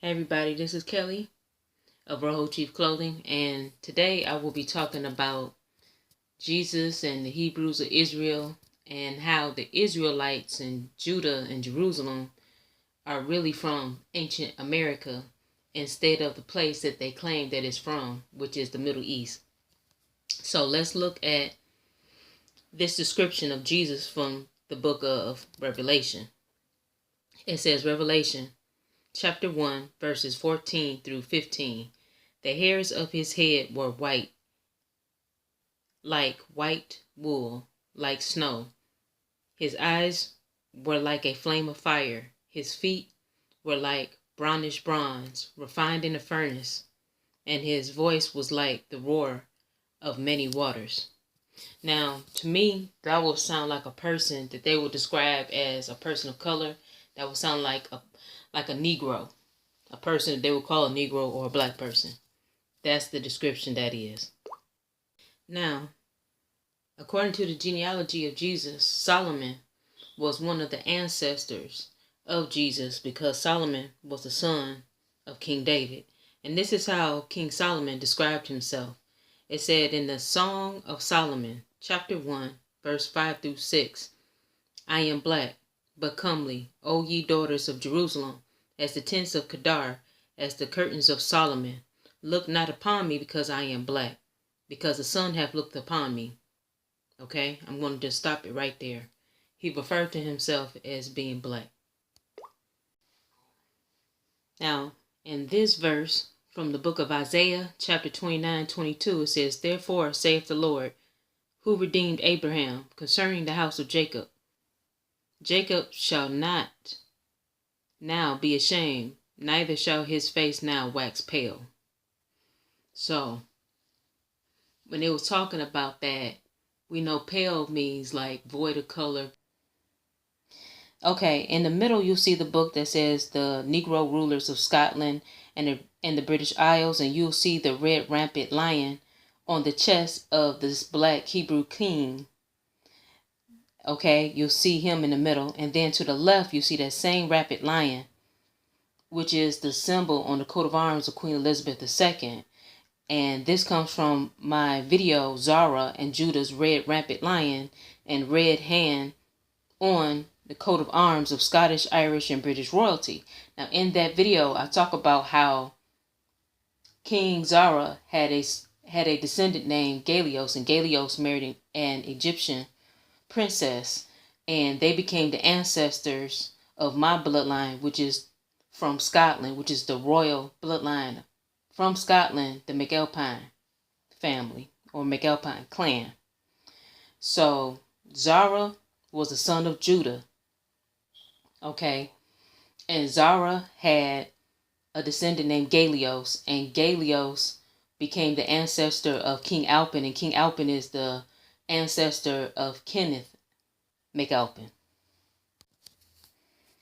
Hey everybody, this is Kelly of Rojo Chief Clothing, and today I will be talking about Jesus and the Hebrews of Israel and how the Israelites in Judah and Jerusalem are really from ancient America instead of the place that they claim that it's from, which is the Middle East. So let's look at this description of Jesus from the book of Revelation. It says, Revelation chapter 1, verses 14 through 15. The hairs of his head were white, like white wool, like snow. His eyes were like a flame of fire. His feet were like brownish bronze, refined in a furnace, and his voice was like the roar of many waters. Now, to me, that will sound like a person that they would describe as a person of color. That would sound like a Negro, a person that they would call a Negro or a black person. That's the description that is. Now, according to the genealogy of Jesus, Solomon was one of the ancestors of Jesus because Solomon was the son of King David. And this is how King Solomon described himself. It said in the Song of Solomon, chapter 1, verse 5 through 6, I am black, but comely, O ye daughters of Jerusalem, as the tents of Kedar, as the curtains of Solomon. Look not upon me because I am black, because the sun hath looked upon me. Okay, I'm going to just stop it right there. He referred to himself as being black. Now, in this verse from the book of Isaiah, chapter 29-22, it says, Therefore saith the Lord, who redeemed Abraham, concerning the house of Jacob. Jacob shall not now be ashamed, neither shall his face now wax pale. So, when they was talking about that, we know pale means like void of color. Okay, in the middle you'll see the book that says the Negro rulers of Scotland and the British Isles, and you'll see the red rampant lion on the chest of this black Hebrew king. Okay, you'll see him in the middle, and then to the left you see that same rampant lion, which is the symbol on the coat of arms of Queen Elizabeth II. And this comes from my video, Zara and Judah's red rampant lion and red hand on the coat of arms of Scottish, Irish, and British royalty. Now, in that video, I talk about how King Zara had a descendant named Galios, and Galios married an Egyptian princess, and they became the ancestors of my bloodline, which is from Scotland, which is the royal bloodline from Scotland, the McAlpine family or McAlpine clan. So Zara was the son of Judah. Okay. And Zara had a descendant named Galios, and Galios became the ancestor of King Alpin, and King Alpin is the ancestor of Kenneth McAlpin.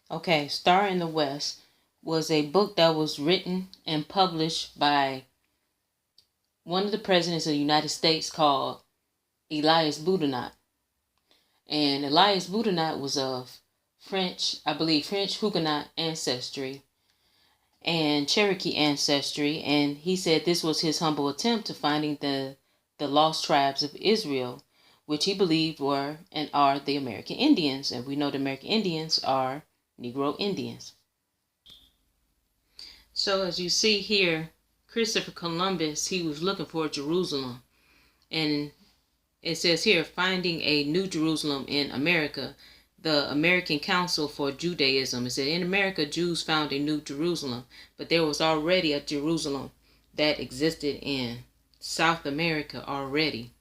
Okay, Star in the West was a book that was written and published by one of the presidents of the United States called Elias Boudinot. And Elias Boudinot was of French Huguenot ancestry and Cherokee ancestry, and he said this was his humble attempt to finding the lost tribes of Israel, which he believed were and are the American Indians, and we know the American Indians are Negro Indians. So as you see here, Christopher Columbus, he was looking for Jerusalem, and it says here, finding a new Jerusalem in America, the American Council for Judaism. It said in America, Jews found a new Jerusalem, but there was already a Jerusalem that existed in South America already.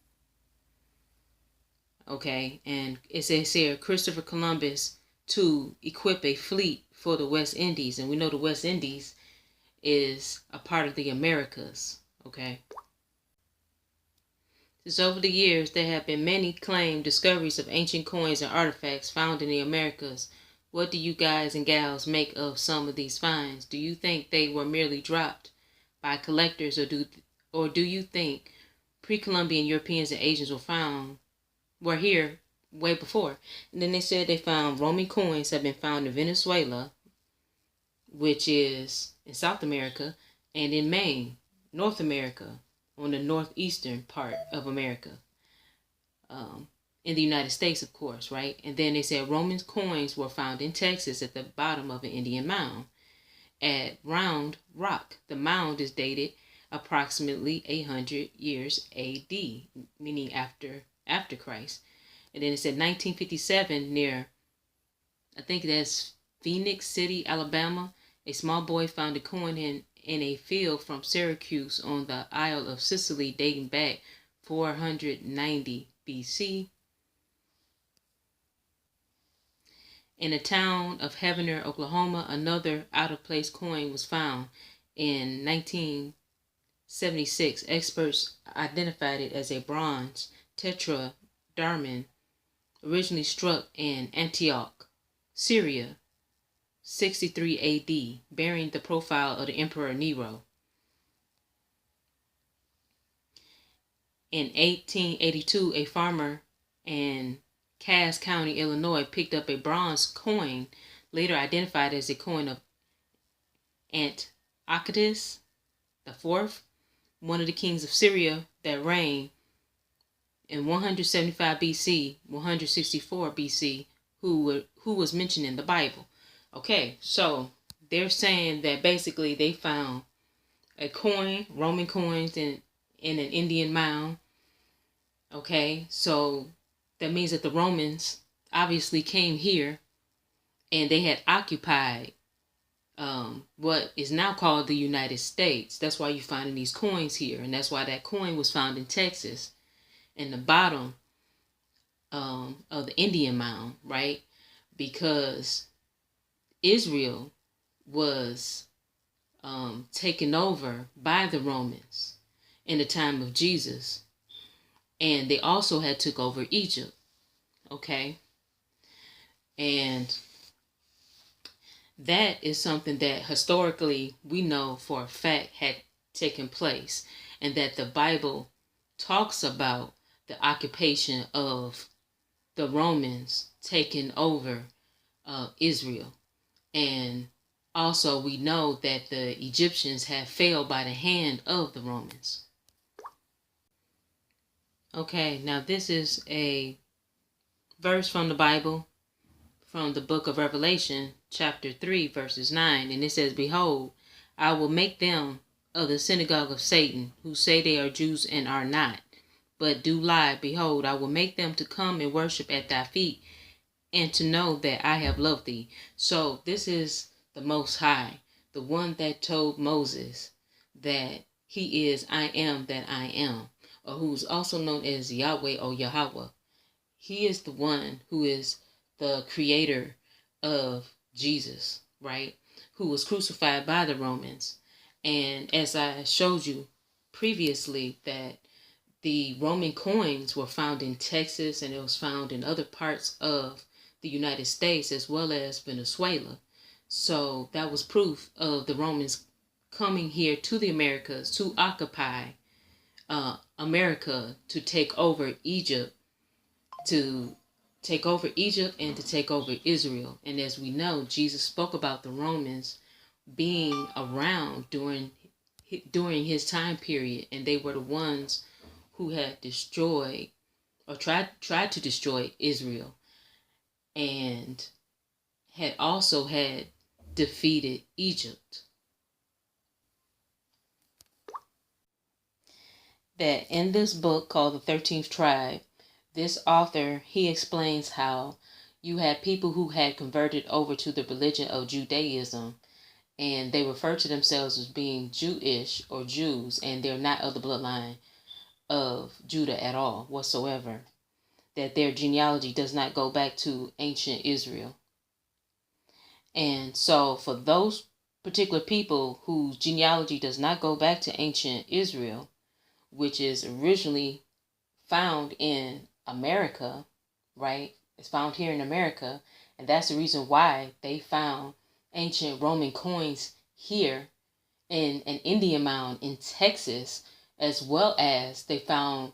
Okay, and it says here, Christopher Columbus to equip a fleet for the West Indies, and we know the West Indies is a part of the Americas. Okay. Since over the years, there have been many claimed discoveries of ancient coins and artifacts found in the Americas. What do you guys and gals make of some of these finds? Do you think they were merely dropped by collectors, or do you think pre-Columbian Europeans and Asians were here way before? And then they said they found Roman coins have been found in Venezuela, which is in South America, and in Maine, North America, on the northeastern part of America. In the United States, of course, right? And then they said Roman coins were found in Texas at the bottom of an Indian mound at Round Rock. The mound is dated approximately 800 years AD, meaning after Christ. And then it said 1957 near, I think that's Phoenix City, Alabama. A small boy found a coin in a field from Syracuse on the Isle of Sicily dating back 490 BC. In the town of Heavener, Oklahoma, another out-of-place coin was found in 1976. Experts identified it as a bronze tetradrachm, originally struck in Antioch, Syria, 63 AD, bearing the profile of the Emperor Nero. In 1882, a farmer in Cass County, Illinois, picked up a bronze coin, later identified as a coin of Antiochus IV, one of the kings of Syria that reigned in 175 BC, 164 BC, who was mentioned in the Bible. Okay, so they're saying that basically they found a coin, Roman coins, in an Indian mound. Okay, so that means that the Romans obviously came here and they had occupied what is now called the United States. That's why you're finding these coins here, and that's why that coin was found in Texas in the bottom of the Indian mound, right? Because Israel was taken over by the Romans in the time of Jesus, and they also had took over Egypt. Okay, and that is something that historically we know for a fact had taken place, and that the Bible talks about the occupation of the Romans taking over Israel. And also we know that the Egyptians had failed by the hand of the Romans. Okay, now this is a verse from the Bible, from the book of Revelation, chapter 3, verses 9. And it says, "Behold, I will make them of the synagogue of Satan, who say they are Jews and are not, but do lie. Behold, I will make them to come and worship at thy feet, and to know that I have loved thee." So this is the Most High, the one that told Moses that he is I am that I am, or who's also known as Yahweh or Yahweh. He is the one who is the creator of Jesus, right? Who was crucified by the Romans. And as I showed you previously, that the Roman coins were found in Texas, and it was found in other parts of the United States as well as Venezuela. So that was proof of the Romans coming here to the Americas to occupy America, to take over Egypt, and to take over Israel. And as we know, Jesus spoke about the Romans being around during his time period, and they were the ones who had destroyed or tried to destroy Israel, and had defeated Egypt. That in this book called The 13th Tribe, this author, he explains how you had people who had converted over to the religion of Judaism, and they refer to themselves as being Jewish or Jews, and they're not of the bloodline of Judah at all whatsoever. That their genealogy does not go back to ancient Israel. And so for those particular people whose genealogy does not go back to ancient Israel, which is originally found in America, right? It's found here in America, and that's the reason why they found ancient Roman coins here in an Indian mound in Texas, as well as they found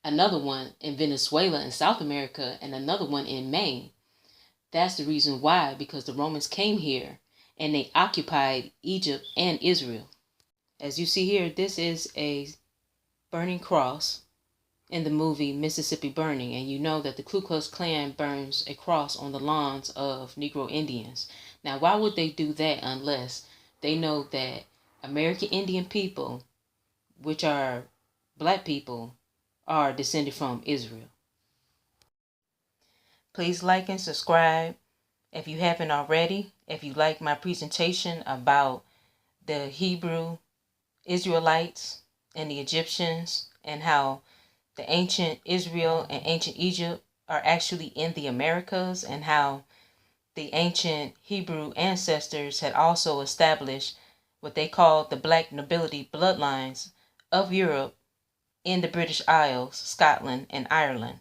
another one in Venezuela in South America, and another one in Maine. That's the reason why, because the Romans came here and they occupied Egypt and Israel. As you see here, this is a burning cross in the movie Mississippi Burning, and you know that the Ku Klux Klan burns a cross on the lawns of Negro Indians. Now, why would they do that unless they know that American Indian people, which are black people, are descended from Israel? Please like and subscribe if you haven't already. If you like my presentation about the Hebrew Israelites and the Egyptians, and how the ancient Israel and ancient Egypt are actually in the Americas, and how the ancient Hebrew ancestors had also established what they called the black nobility bloodlines of Europe in the British Isles, Scotland, and Ireland.